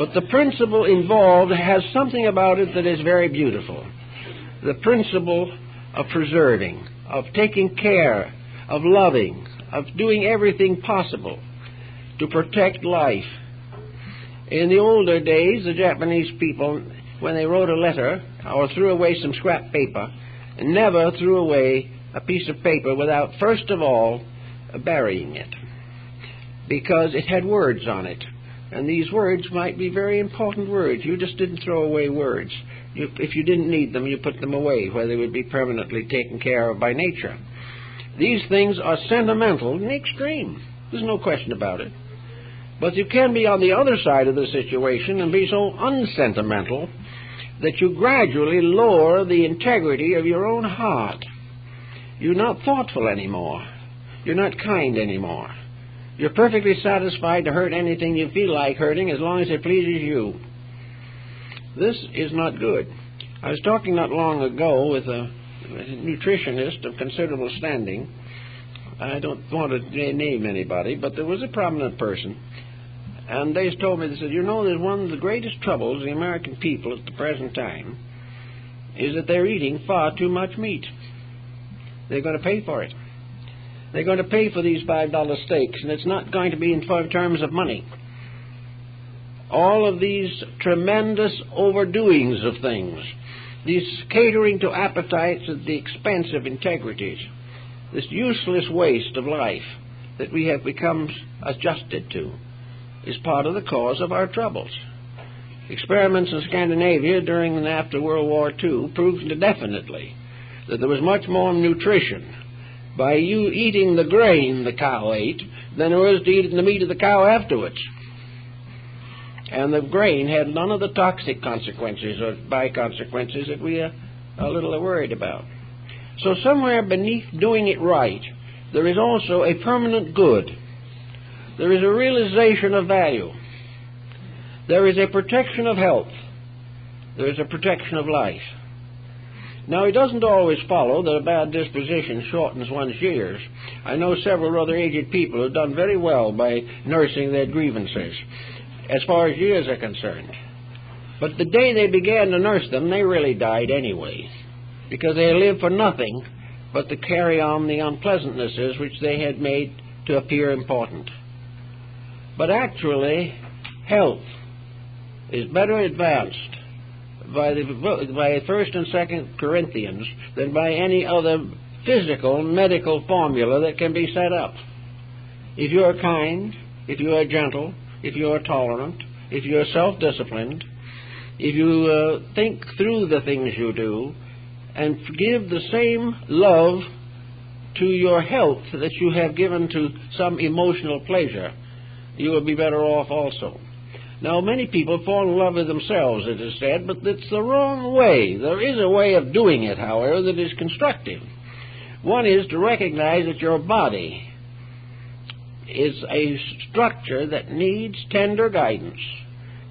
But the principle involved has something about it that is very beautiful. The principle of preserving, of taking care, of loving, of doing everything possible to protect life. In the older days, the Japanese people, when they wrote a letter or threw away some scrap paper, never threw away a piece of paper without first of all burying it, because it had words on it. And these words might be very important words. You just didn't throw away words. If you didn't need them, you put them away, where they would be permanently taken care of by nature. These things are sentimental in the extreme. There's no question about it. But you can be on the other side of the situation and be so unsentimental that you gradually lower the integrity of your own heart. You're not thoughtful anymore. You're not kind anymore. You're perfectly satisfied to hurt anything you feel like hurting as long as it pleases you. This is not good. I was talking not long ago with a nutritionist of considerable standing. I don't want to name anybody, but there was a prominent person. And they told me, they said, you know, there's one of the greatest troubles of the American people at the present time is that they're eating far too much meat. They're going to pay for it. They're going to pay for these $5 steaks, and it's not going to be in terms of money. All of these tremendous overdoings of things, these catering to appetites at the expense of integrities, this useless waste of life that we have become adjusted to, is part of the cause of our troubles. Experiments in Scandinavia during and after World War II proved definitely that there was much more nutrition by you eating the grain the cow ate than there was to eating the meat of the cow afterwards. And the grain had none of the toxic consequences or by-consequences that we are a little worried about. So somewhere beneath doing it right, there is also a permanent good. There is a realization of value. There is a protection of health. There is a protection of life. Now, it doesn't always follow that a bad disposition shortens one's years. I know several rather aged people who have done very well by nursing their grievances, as far as years are concerned. But the day they began to nurse them, they really died anyway, because they lived for nothing but to carry on the unpleasantnesses which they had made to appear important. But actually, health is better advanced by 1st and 2nd Corinthians than by any other physical medical formula that can be set up. If you are kind, if you are gentle, if you are tolerant, if you are self-disciplined, if you think through the things you do and give the same love to your health that you have given to some emotional pleasure, you will be better off also. Now, many people fall in love with themselves, it is said, but it's the wrong way. There is a way of doing it, however, that is constructive. One is to recognize that your body is a structure that needs tender guidance,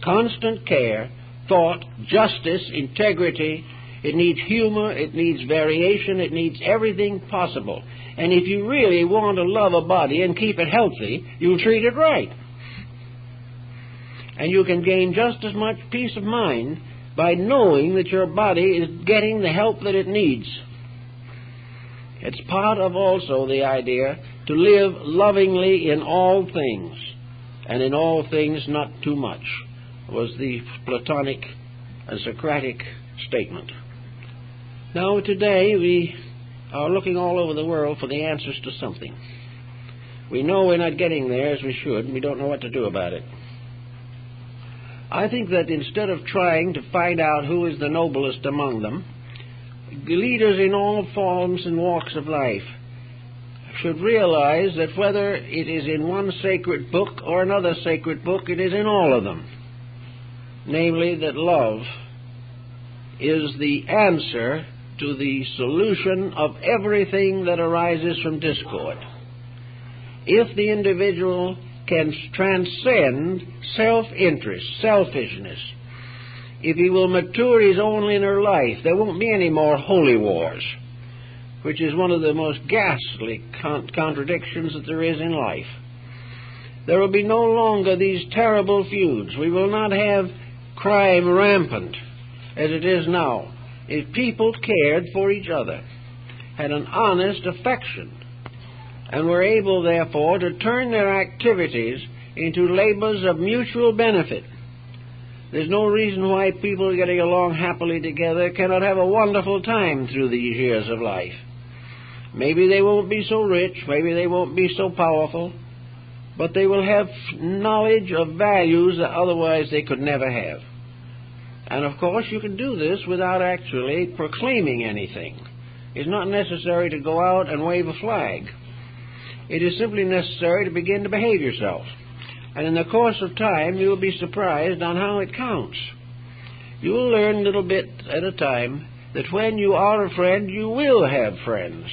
constant care, thought, justice, integrity. It needs humor, it needs variation, it needs everything possible. And if you really want to love a body and keep it healthy, you'll treat it right. And you can gain just as much peace of mind by knowing that your body is getting the help that it needs. It's part of also the idea to live lovingly in all things, and in all things not too much, was the Platonic and Socratic statement. Now today we are looking all over the world for the answers to something. We know we're not getting there as we should, and we don't know what to do about it. I think that instead of trying to find out who is the noblest among them, leaders in all forms and walks of life should realize that whether it is in one sacred book or another sacred book, it is in all of them. Namely, that love is the answer to the solution of everything that arises from discord. If the individual can transcend self-interest, selfishness, if he will mature his own inner life, there won't be any more holy wars, which is one of the most ghastly contradictions that there is in life. There will be no longer these terrible feuds. We will not have crime rampant as it is now. If people cared for each other, had an honest affection, and were able, therefore, to turn their activities into labors of mutual benefit. There's no reason why people getting along happily together cannot have a wonderful time through these years of life. Maybe they won't be so rich, maybe they won't be so powerful, but they will have knowledge of values that otherwise they could never have. And of course you can do this without actually proclaiming anything. It's not necessary to go out and wave a flag. It is simply necessary to begin to behave yourself. And in the course of time, you will be surprised on how it counts. You will learn little bit at a time that when you are a friend, you will have friends.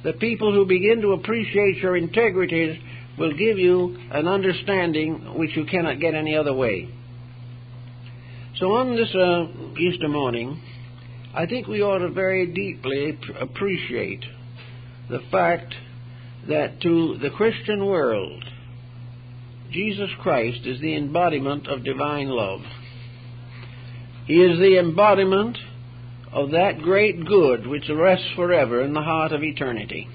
The people who begin to appreciate your integrity will give you an understanding which you cannot get any other way. So on this Easter morning, I think we ought to very deeply appreciate the fact that to the Christian world, Jesus Christ is the embodiment of divine love. He is the embodiment of that great good which rests forever in the heart of eternity.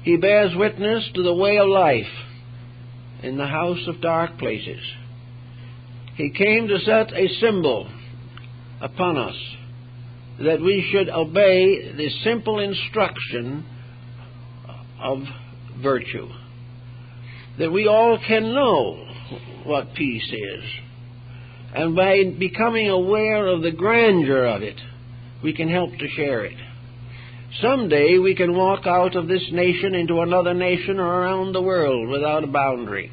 He bears witness to the way of life in the house of dark places. He came to set a symbol upon us that we should obey the simple instruction of virtue, that we all can know what peace is, and by becoming aware of the grandeur of it, we can help to share it. Someday we can walk out of this nation into another nation or around the world without a boundary,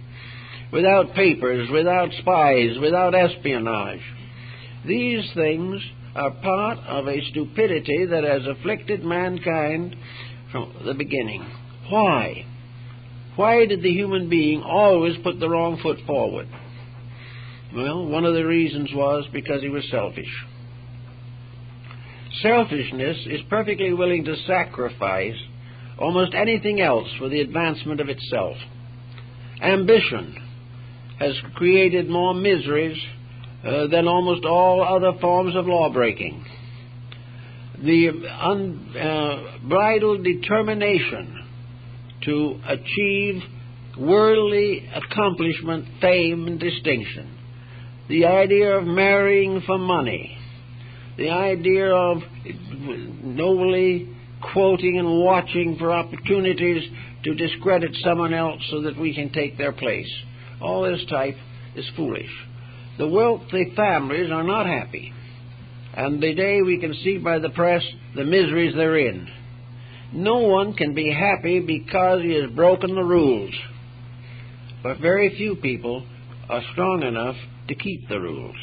without papers, without spies, without espionage. These things are part of a stupidity that has afflicted mankind from the beginning. Why? Why did the human being always put the wrong foot forward? Well, one of the reasons was because he was selfish. Selfishness is perfectly willing to sacrifice almost anything else for the advancement of itself. Ambition has created more miseries than almost all other forms of law-breaking. The unbridled determination to achieve worldly accomplishment, fame, and distinction, the idea of marrying for money, the idea of nobly quoting and watching for opportunities to discredit someone else so that we can take their place. All this type is foolish. The wealthy families are not happy, and today we can see by the press the miseries they're in. No one can be happy because he has broken the rules, but very few people are strong enough to keep the rules.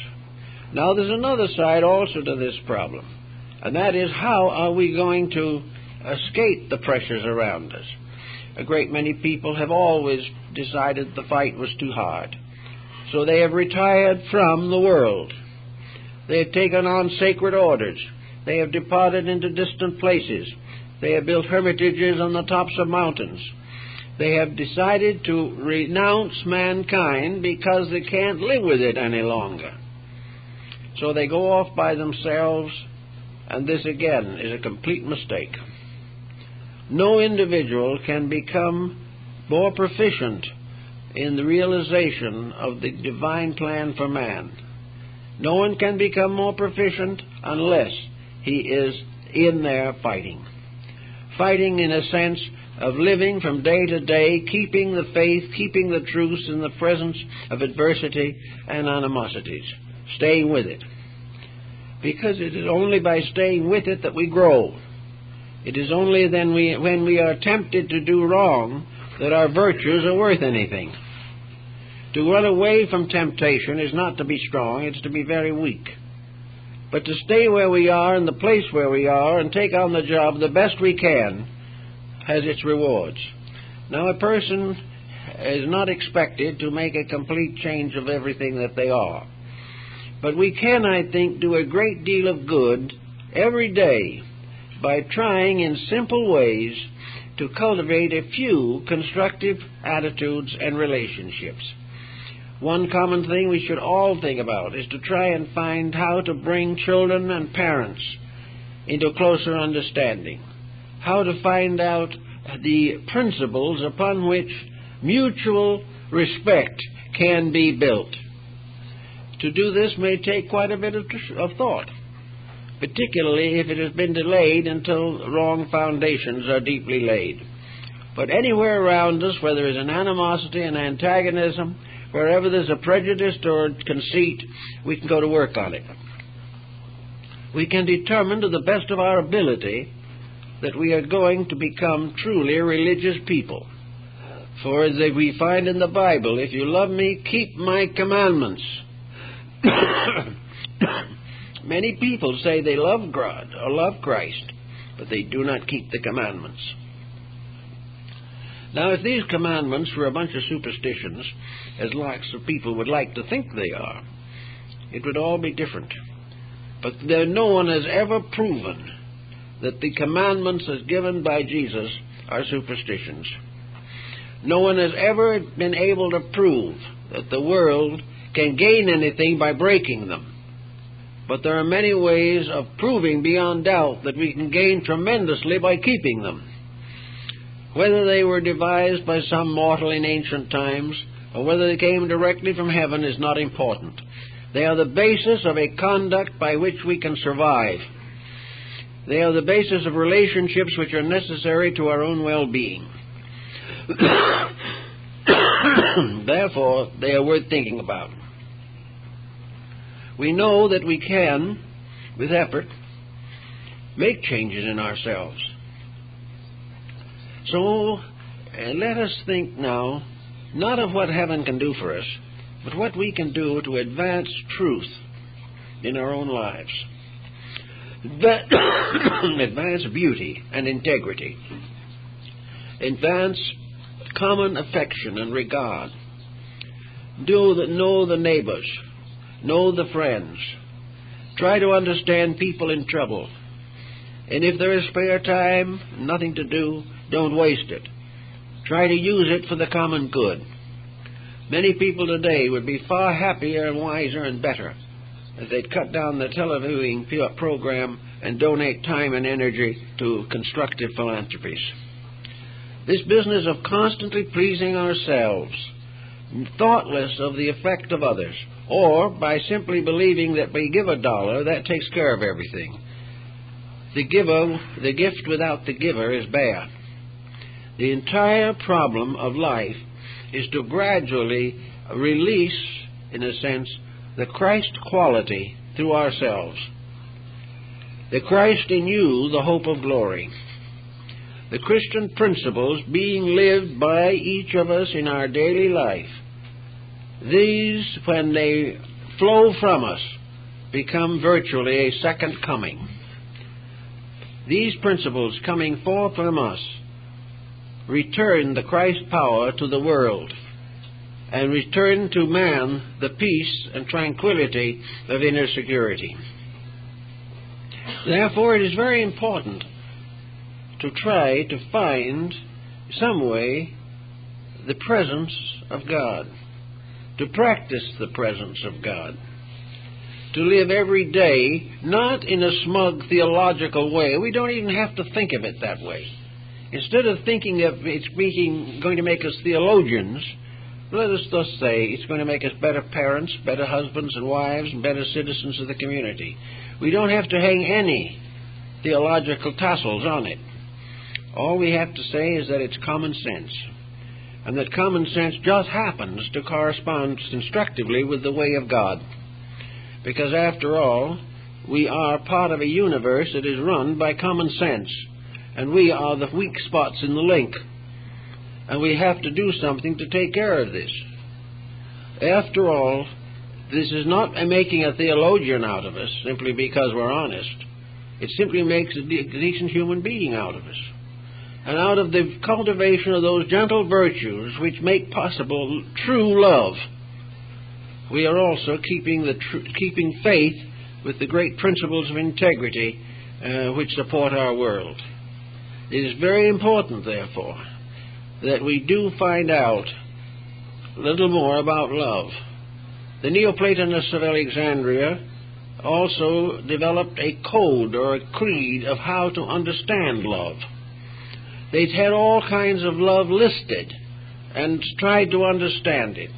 Now there's another side also to this problem, and that is, how are we going to escape the pressures around us? A great many people have always decided the fight was too hard, so they have retired from the world. They have taken on sacred orders. They have departed into distant places. They have built hermitages on the tops of mountains. They have decided to renounce mankind because they can't live with it any longer. So they go off by themselves, and this again is a complete mistake. No individual can become more proficient in the realization of the divine plan for man. No one can become more proficient unless he is in there fighting. Fighting in a sense of living from day to day, keeping the faith, keeping the truth in the presence of adversity and animosities. Staying with it. Because it is only by staying with it that we grow. It is only then when we are tempted to do wrong that our virtues are worth anything. To run away from temptation is not to be strong, it's to be very weak. But to stay where we are, in the place where we are, and take on the job the best we can, has its rewards. Now, a person is not expected to make a complete change of everything that they are. But we can, I think, do a great deal of good every day by trying in simple ways to cultivate a few constructive attitudes and relationships. One common thing we should all think about is to try and find how to bring children and parents into closer understanding, how to find out the principles upon which mutual respect can be built. To do this may take quite a bit of thought, particularly if it has been delayed until wrong foundations are deeply laid. But anywhere around us, where there is an animosity and antagonism, wherever there's a prejudice or conceit, we can go to work on it. We can determine to the best of our ability that we are going to become truly a religious people. For as we find in the Bible, if you love me, keep my commandments. Many people say they love God or love Christ, but they do not keep the commandments. Now, if these commandments were a bunch of superstitions, as lots of people would like to think they are, it would all be different. But no one has ever proven that the commandments as given by Jesus are superstitions. No one has ever been able to prove that the world can gain anything by breaking them. But there are many ways of proving beyond doubt that we can gain tremendously by keeping them. Whether they were devised by some mortal in ancient times, or whether they came directly from heaven, is not important. They are the basis of a conduct by which we can survive. They are the basis of relationships which are necessary to our own well-being. Therefore, they are worth thinking about. We know that we can, with effort, make changes in ourselves. So, let us think now, not of what heaven can do for us, but what we can do to advance truth in our own lives. Advance beauty and integrity. Advance common affection and regard. Know the neighbors. Know the friends. Try to understand people in trouble. And if there is spare time, nothing to do, don't waste it. Try to use it for the common good. Many people today would be far happier and wiser and better if they'd cut down the television program and donate time and energy to constructive philanthropies. This business of constantly pleasing ourselves, thoughtless of the effect of others, or by simply believing that we give $1, that takes care of everything. The gift without the giver is bad. The entire problem of life is to gradually release, in a sense, the Christ quality through ourselves. The Christ in you, the hope of glory. The Christian principles being lived by each of us in our daily life. These, when they flow from us, become virtually a second coming. These principles coming forth from us return the Christ power to the world and return to man the peace and tranquility of inner security. Therefore, it is very important to try to find some way the presence of God, to practice the presence of God, to live every day not in a smug theological way. We don't even have to think of it that way. Instead of thinking of it's going to make us theologians, let us thus say it's going to make us better parents, better husbands and wives, and better citizens of the community. We don't have to hang any theological tassels on it. All we have to say is that it's common sense, and that common sense just happens to correspond constructively with the way of God. Because after all, we are part of a universe that is run by common sense, and we are the weak spots in the link, and we have to do something to take care of this. After all, this is not making a theologian out of us simply because we're honest. It simply makes a decent human being out of us. And out of the cultivation of those gentle virtues which make possible true love, we are also keeping faith with the great principles of integrity which support our world. It is very important, therefore, that we do find out a little more about love. The Neoplatonists of Alexandria also developed a code or a creed of how to understand love. They had all kinds of love listed and tried to understand it.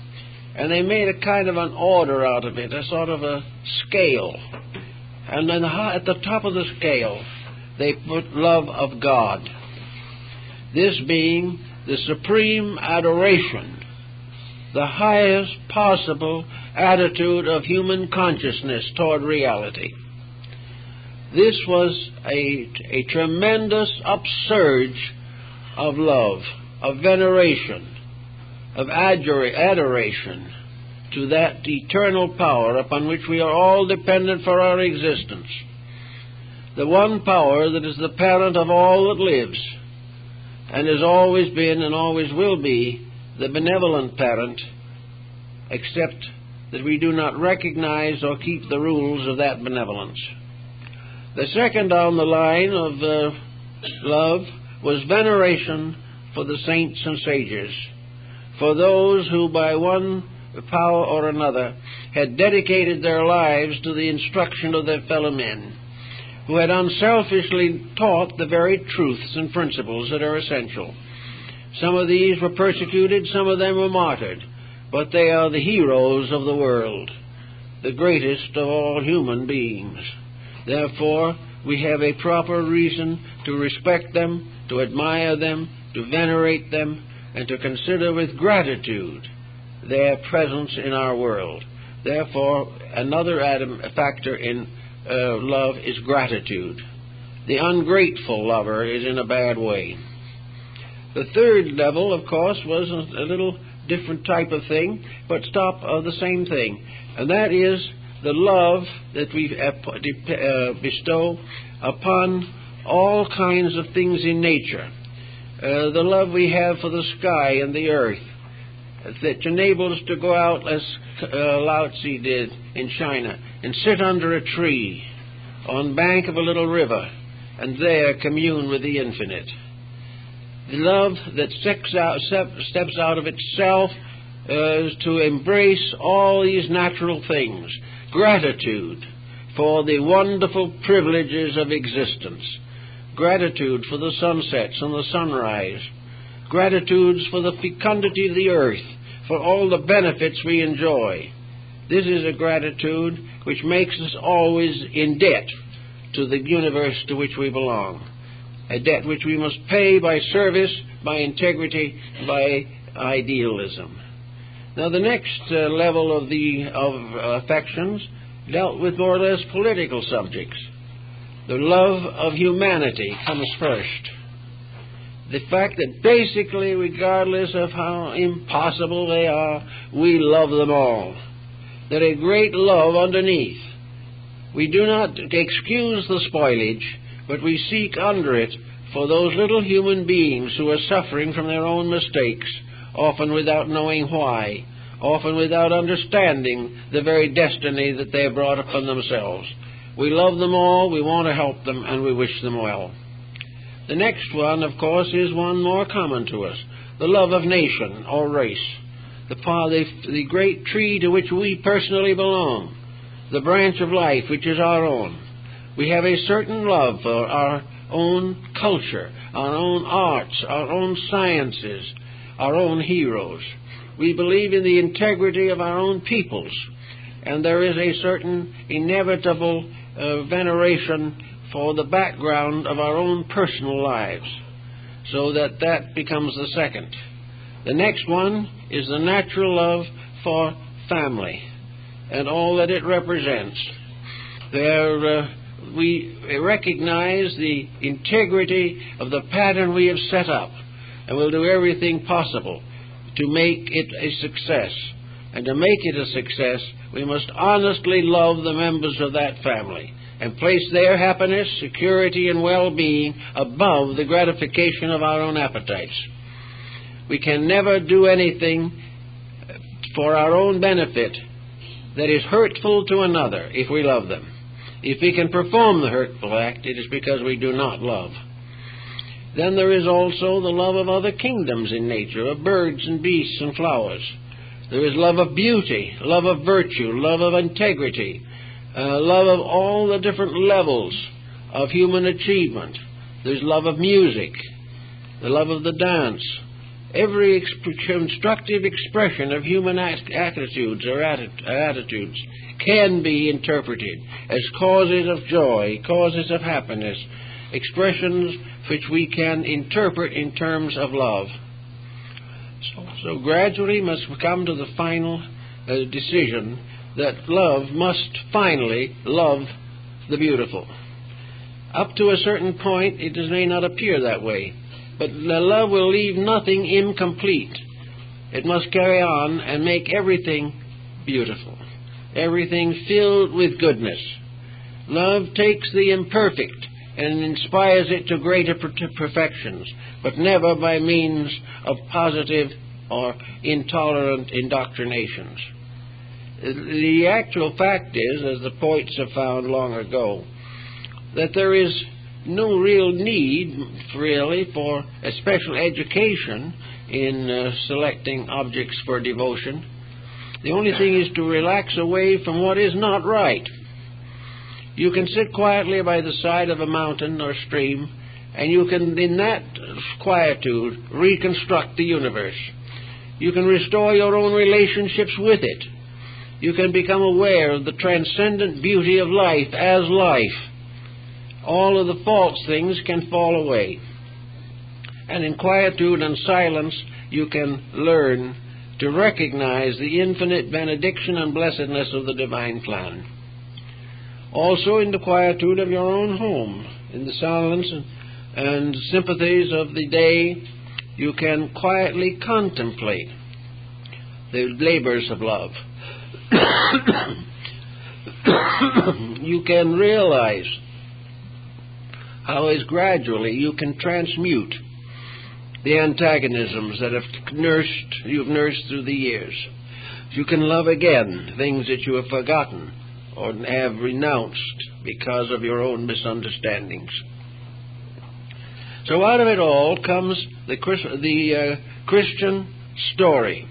And they made a kind of an order out of it, a sort of a scale. And then at the top of the scale, they put love of God. This being the supreme adoration, the highest possible attitude of human consciousness toward reality. This was a tremendous upsurge of love, of veneration, of adoration to that eternal power upon which we are all dependent for our existence. The one power that is the parent of all that lives, and has always been and always will be the benevolent parent, except that we do not recognize or keep the rules of that benevolence. The second on the line of love was veneration for the saints and sages, for those who by one power or another had dedicated their lives to the instruction of their fellow men, who had unselfishly taught the very truths and principles that are essential. Some of these were persecuted, some of them were martyred, but they are the heroes of the world, the greatest of all human beings. Therefore, we have a proper reason to respect them, to admire them, to venerate them, and to consider with gratitude their presence in our world. Therefore, another factor in love is gratitude. The ungrateful lover is in a bad way. The third level, of course, was a little different type of thing, but the same thing, and that is the love that we bestow upon all kinds of things in nature. The love we have for the sky and the earth, that enables us to go out, as Lao Tzu did in China, and sit under a tree on the bank of a little river, and there commune with the infinite. The love that steps out of itself to embrace all these natural things. Gratitude for the wonderful privileges of existence. Gratitude for the sunsets and the sunrise. Gratitude for the fecundity of the earth, for all the benefits we enjoy. This is a gratitude which makes us always in debt to the universe to which we belong. A debt which we must pay by service, by integrity, by idealism. Now, the next level of affections dealt with more or less political subjects. The love of humanity comes first. The fact that basically, regardless of how impossible they are, we love them all. There is a great love underneath. We do not excuse the spoilage, but we seek under it for those little human beings who are suffering from their own mistakes, often without knowing why, often without understanding the very destiny that they have brought upon themselves. We love them all, we want to help them, and we wish them well. The next one, of course, is one more common to us, the love of nation or race, the great tree to which we personally belong, the branch of life which is our own. We have a certain love for our own culture, our own arts, our own sciences, our own heroes. We believe in the integrity of our own peoples, and there is a certain inevitable veneration for the background of our own personal lives, so that becomes the second. The next one is the natural love for family and all that it represents. We recognize the integrity of the pattern we have set up, and will do everything possible to make it a success. And to make it a success, we must honestly love the members of that family and place their happiness, security, and well-being above the gratification of our own appetites. We can never do anything for our own benefit that is hurtful to another if we love them. If we can perform the hurtful act, it is because we do not love. Then there is also the love of other kingdoms in nature, of birds and beasts and flowers. There is love of beauty, love of virtue, love of integrity, love of all the different levels of human achievement. There's love of music, the love of the dance. Every constructive expression of human attitudes or attitudes can be interpreted as causes of joy, causes of happiness, expressions which we can interpret in terms of love. So gradually must come to the final decision that love must finally love the beautiful. Up to a certain point, it may not appear that way, but the love will leave nothing incomplete. It must carry on and make everything beautiful, everything filled with goodness. Love takes the imperfect and inspires it to greater perfections, but never by means of positive or intolerant indoctrinations. The actual fact is, as the poets have found long ago, that there is no real need, really, for a special education in selecting objects for devotion. The only thing is to relax away from what is not right. You can sit quietly by the side of a mountain or stream, and you can, in that quietude, reconstruct the universe. You can restore your own relationships with it. You can become aware of the transcendent beauty of life as life. All of the false things can fall away. And in quietude and silence, you can learn to recognize the infinite benediction and blessedness of the divine plan. Also in the quietude of your own home, in the silence and sympathies of the day, you can quietly contemplate the labors of love. You can realize how as gradually you can transmute the antagonisms that you've nursed through the years. You can love again things that you have forgotten or have renounced because of your own misunderstandings. So out of it all comes the Christian story.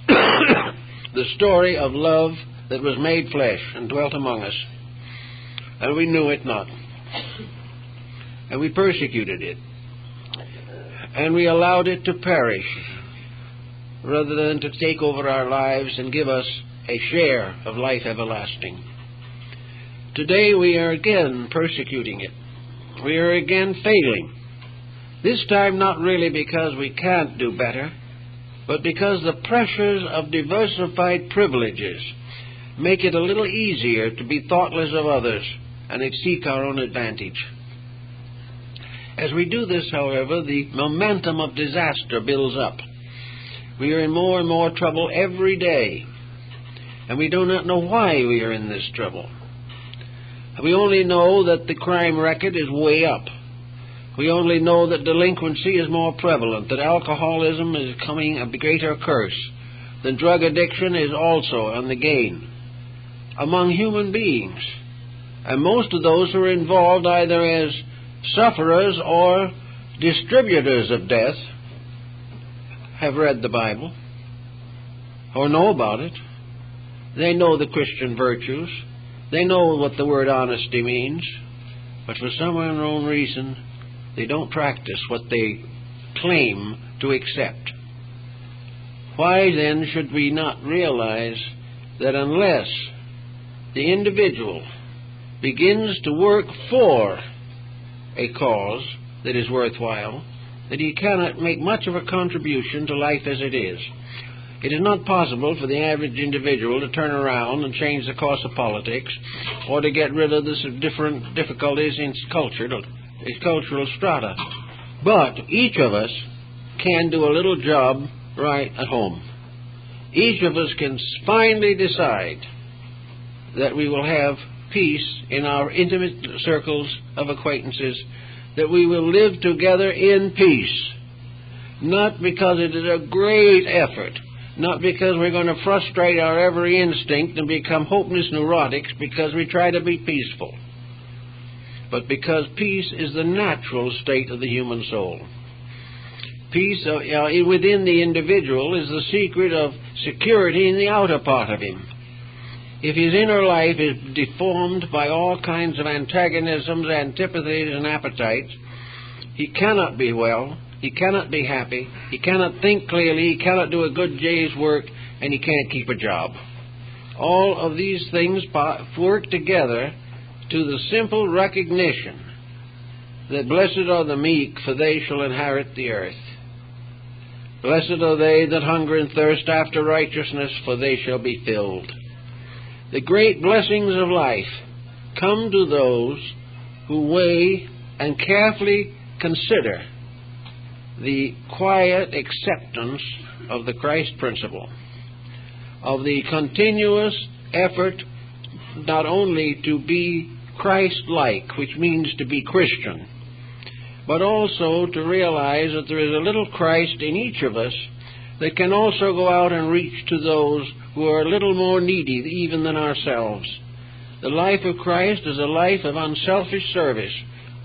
The story of love that was made flesh and dwelt among us. And we knew it not. And we persecuted it. And we allowed it to perish rather than to take over our lives and give us a share of life everlasting. Today we are again persecuting it. We are again failing. This time not really because we can't do better, but because the pressures of diversified privileges make it a little easier to be thoughtless of others and seek our own advantage. As we do this, however, the momentum of disaster builds up. We are in more and more trouble every day, and we do not know why we are in this trouble. We only know that the crime record is way up. We only know that delinquency is more prevalent, that alcoholism is becoming a greater curse, that drug addiction is also on the gain among human beings. And most of those who are involved either as sufferers or distributors of death have read the Bible or know about it. They know the Christian virtues. They know what the word honesty means. But for some unknown reason, they don't practice what they claim to accept. Why then should we not realize that unless the individual begins to work for a cause that is worthwhile, that he cannot make much of a contribution to life as it is? It is not possible for the average individual to turn around and change the course of politics or to get rid of the different difficulties in cultural strata. But each of us can do a little job right at home. Each of us can finally decide that we will have peace in our intimate circles of acquaintances, that we will live together in peace, not because it is a great effort, not because we're going to frustrate our every instinct and become hopeless neurotics because we try to be peaceful. but because peace is the natural state of the human soul. Peace within the individual is the secret of security in the outer part of him. If his inner life is deformed by all kinds of antagonisms, antipathies, and appetites, he cannot be well, he cannot be happy, he cannot think clearly, he cannot do a good day's work, and he can't keep a job. All of these things work together to the simple recognition that blessed are the meek, for they shall inherit the earth. Blessed are they that hunger and thirst after righteousness, for they shall be filled. The great blessings of life come to those who weigh and carefully consider the quiet acceptance of the Christ principle, of the continuous effort not only to be Christ-like, which means to be Christian, but also to realize that there is a little Christ in each of us that can also go out and reach to those who are a little more needy even than ourselves. The life of Christ is a life of unselfish service,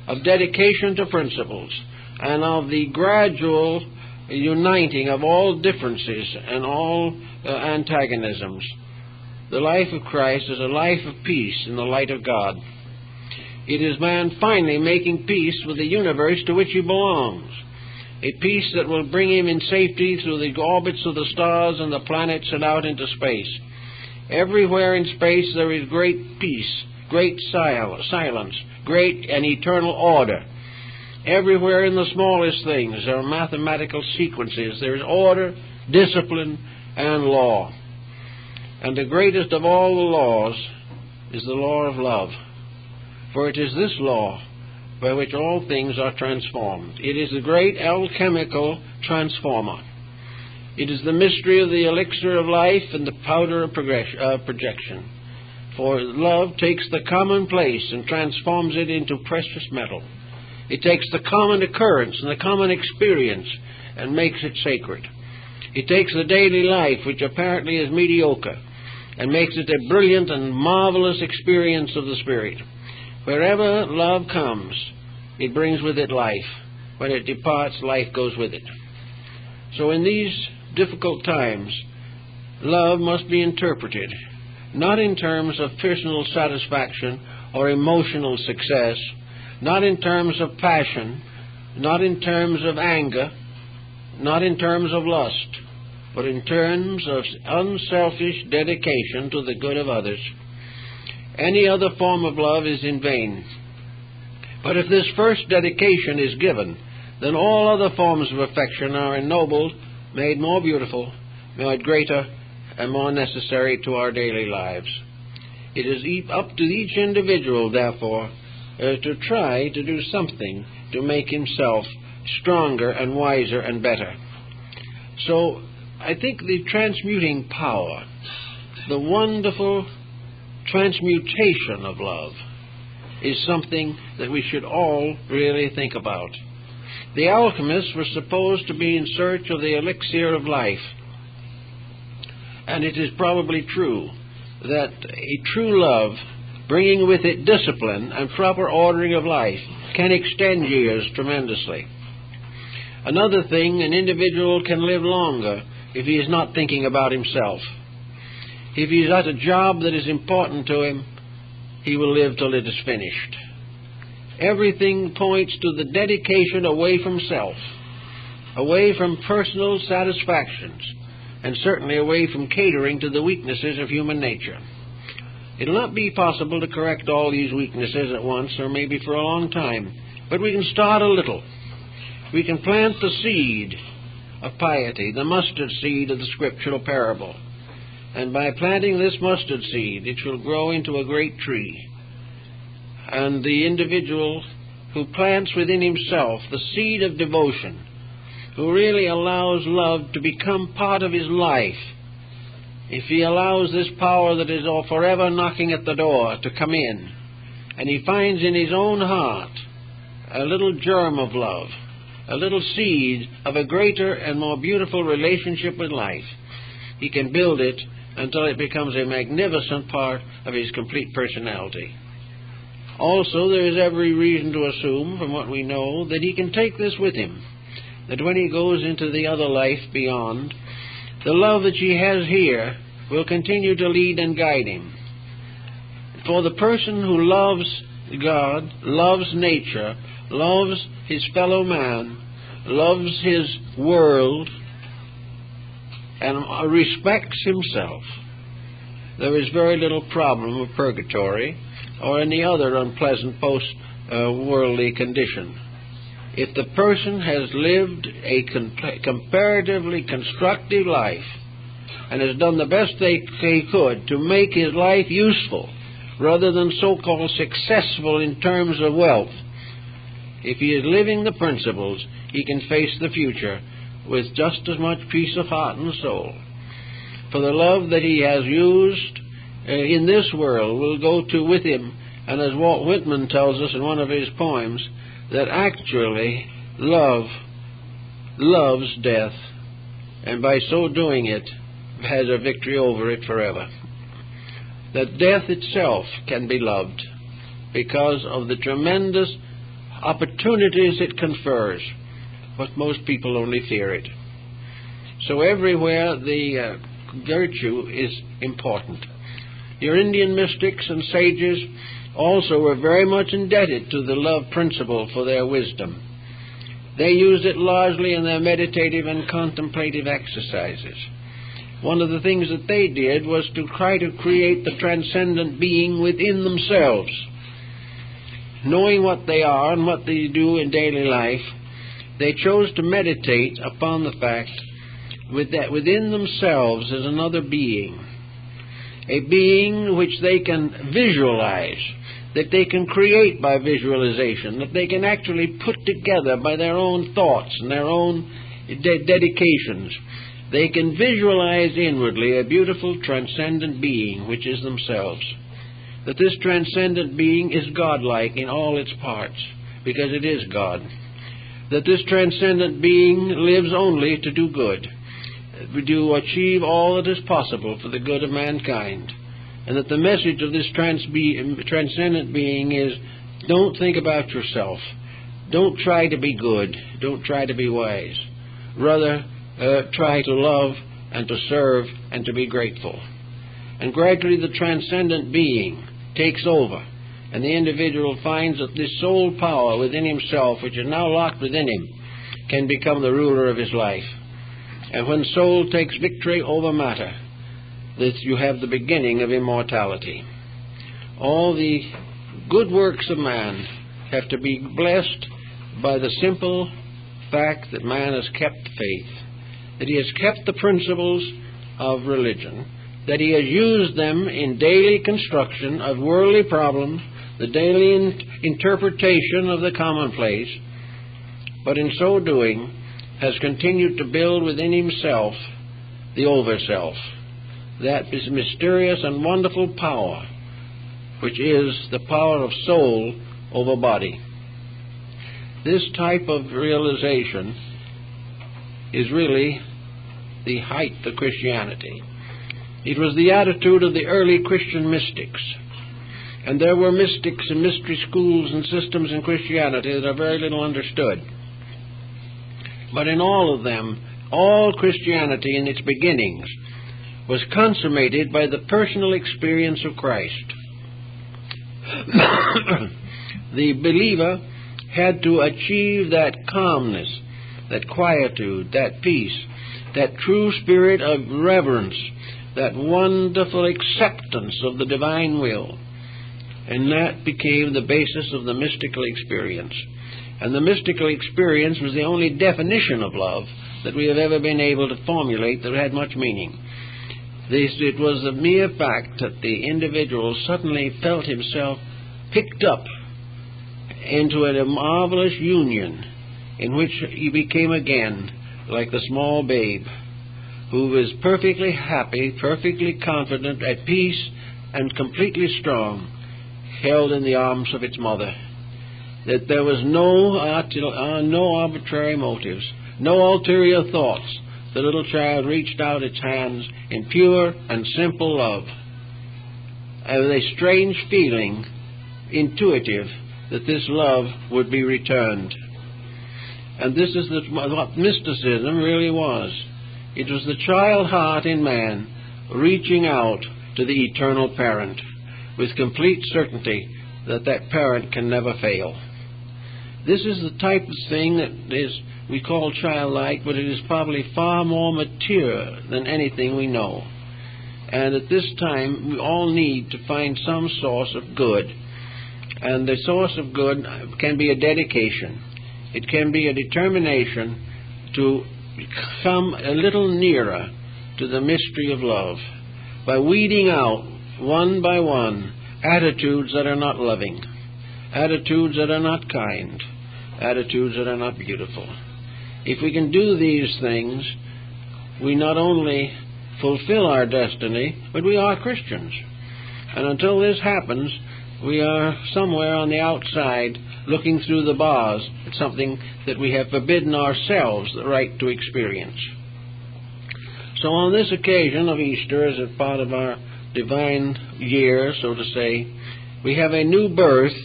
of dedication to principles, and of the gradual uniting of all differences and all antagonisms. The life of Christ is a life of peace in the light of God. It is man finally making peace with the universe to which he belongs, a peace that will bring him in safety through the orbits of the stars and the planets and out into space. Everywhere in space there is great peace, great silence, great and eternal order. Everywhere in the smallest things there are mathematical sequences. There is order, discipline, and law. And the greatest of all the laws is the law of love. For it is this law by which all things are transformed. It is the great alchemical transformer. It is the mystery of the elixir of life and the powder of projection. For love takes the commonplace and transforms it into precious metal. It takes the common occurrence and the common experience and makes it sacred. It takes the daily life, which apparently is mediocre, and makes it a brilliant and marvelous experience of the Spirit. Wherever love comes, it brings with it life. When it departs, life goes with it. So in these difficult times, love must be interpreted, not in terms of personal satisfaction or emotional success, not in terms of passion, not in terms of anger, not in terms of lust, but in terms of unselfish dedication to the good of others. Any other form of love is in vain. But if this first dedication is given, then all other forms of affection are ennobled, made more beautiful, made greater, and more necessary to our daily lives. It is up to each individual, therefore, to try to do something to make himself stronger and wiser and better. So I think the transmuting power, the wonderful transmutation of love, is something that we should all really think about. The alchemists were supposed to be in search of the elixir of life, and it is probably true that a true love, bringing with it discipline and proper ordering of life, can extend years tremendously. Another thing, an individual can live longer if he is not thinking about himself. If he is at a job that is important to him, he will live till it is finished. Everything points to the dedication away from self, away from personal satisfactions, and certainly away from catering to the weaknesses of human nature. It will not be possible to correct all these weaknesses at once, or maybe for a long time, but we can start a little. We can plant the seed of piety, the mustard seed of the scriptural parable. And by planting this mustard seed, it shall grow into a great tree. And the individual who plants within himself the seed of devotion, who really allows love to become part of his life, if he allows this power that is forever knocking at the door to come in, and he finds in his own heart a little germ of love, a little seed of a greater and more beautiful relationship with life, he can build it until it becomes a magnificent part of his complete personality. Also, there is every reason to assume, from what we know, that he can take this with him, that when he goes into the other life beyond, the love that he has here will continue to lead and guide him. For the person who loves God, loves nature, loves his fellow man, loves his world, and respects himself, there is very little problem of purgatory or any other unpleasant post-worldly condition. If the person has lived a comparatively constructive life and has done the best they could to make his life useful rather than so-called successful in terms of wealth, if he is living the principles, he can face the future with just as much peace of heart and soul. For the love that he has used in this world will go to with him, and as Walt Whitman tells us in one of his poems, that actually love loves death, and by so doing it has a victory over it forever. That death itself can be loved because of the tremendous opportunities it confers, but most people only fear it. So everywhere the virtue is important. Your Indian mystics and sages also were very much indebted to the love principle for their wisdom. They used it largely in their meditative and contemplative exercises. One of the things that they did was to try to create the transcendent being within themselves. Knowing what they are and what they do in daily life, they chose to meditate upon the fact that within themselves is another being, a being which they can visualize, that they can create by visualization, that they can actually put together by their own thoughts and their own dedications. They can visualize inwardly a beautiful transcendent being which is themselves. That this transcendent being is godlike in all its parts, because it is God. That this transcendent being lives only to do good, to achieve all that is possible for the good of mankind. And that the message of this transcendent being is, don't think about yourself. Don't try to be good. Don't try to be wise. Rather, try to love and to serve and to be grateful. And gradually the transcendent being takes over, and the individual finds that this soul power within himself, which is now locked within him, can become the ruler of his life. And when soul takes victory over matter, that you have the beginning of immortality. All the good works of man have to be blessed by the simple fact that man has kept faith, that he has kept the principles of religion, that he has used them in daily construction of worldly problems, the daily interpretation of the commonplace, but in so doing has continued to build within himself the over-self, that is mysterious and wonderful power, which is the power of soul over body. This type of realization is really the height of Christianity. It was the attitude of the early Christian mystics. And there were mystics and mystery schools and systems in Christianity that are very little understood. But in all of them, all Christianity in its beginnings was consummated by the personal experience of Christ. The believer had to achieve that calmness, that quietude, that peace, that true spirit of reverence, that wonderful acceptance of the divine will. And that became the basis of the mystical experience. And the mystical experience was the only definition of love that we have ever been able to formulate that had much meaning. It was the mere fact that the individual suddenly felt himself picked up into a marvelous union in which he became again like the small babe who was perfectly happy, perfectly confident, at peace, and completely strong, held in the arms of its mother. That there was no arbitrary motives, no ulterior thoughts. The little child reached out its hands in pure and simple love. And with a strange feeling intuitive that this love would be returned. And this is what mysticism really was. It was the child heart in man reaching out to the eternal parent with complete certainty that that parent can never fail. This is the type of thing that is we call childlike, but it is probably far more mature than anything we know. And at this time, we all need to find some source of good. And the source of good can be a dedication. It can be a determination to come a little nearer to the mystery of love by weeding out, one by one, attitudes that are not loving, attitudes that are not kind, attitudes that are not beautiful. If we can do these things, we not only fulfill our destiny, but we are Christians. And until this happens, we are somewhere on the outside looking through the bars at something that we have forbidden ourselves the right to experience. So on this occasion of Easter, as a part of our divine year, so to say, we have a new birth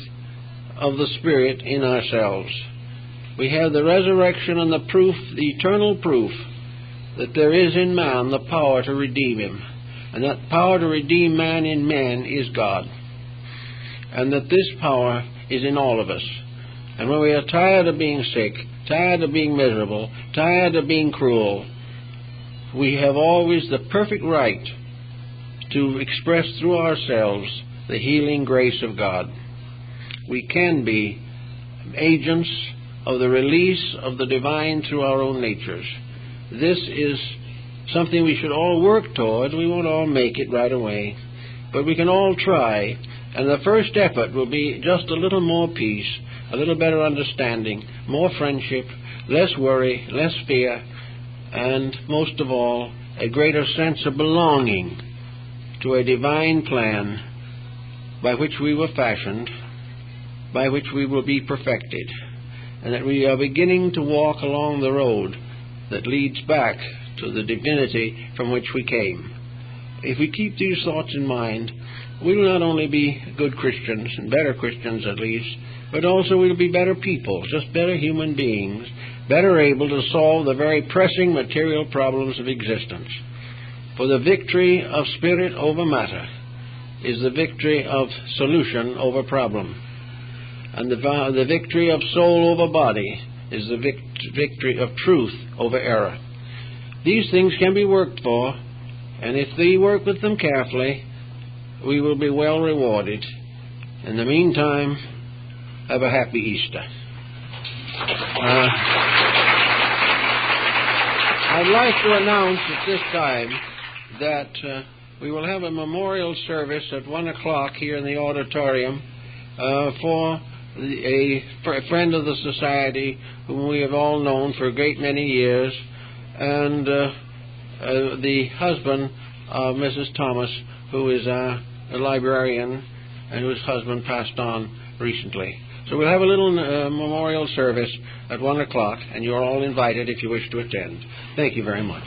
of the Spirit in ourselves. We have the resurrection and the proof, the eternal proof, that there is in man the power to redeem him. And that power to redeem man in man is God. And that this power is in all of us. And when we are tired of being sick, tired of being miserable, tired of being cruel, we have always the perfect right to express through ourselves the healing grace of God. We can be agents of the release of the divine through our own natures. This is something we should all work toward. We won't all make it right away, but we can all try. And the first effort will be just a little more peace, a little better understanding, more friendship, less worry, less fear, and most of all, a greater sense of belonging to a divine plan by which we were fashioned, by which we will be perfected, and that we are beginning to walk along the road that leads back to the divinity from which we came. If we keep these thoughts in mind, we will not only be good Christians, and better Christians at least, but also we will be better people, just better human beings, better able to solve the very pressing material problems of existence. For the victory of spirit over matter is the victory of solution over problem. And the victory of soul over body is the victory of truth over error. These things can be worked for, and if we work with them carefully, we will be well rewarded. In the meantime, have a happy Easter. I'd like to announce at this time that we will have a memorial service at 1 o'clock here in the auditorium for a friend of the Society whom we have all known for a great many years, and the husband of Mrs. Thomas, who is a librarian and whose husband passed on recently. So we'll have a little memorial service at 1 o'clock, and you're all invited if you wish to attend. Thank you very much.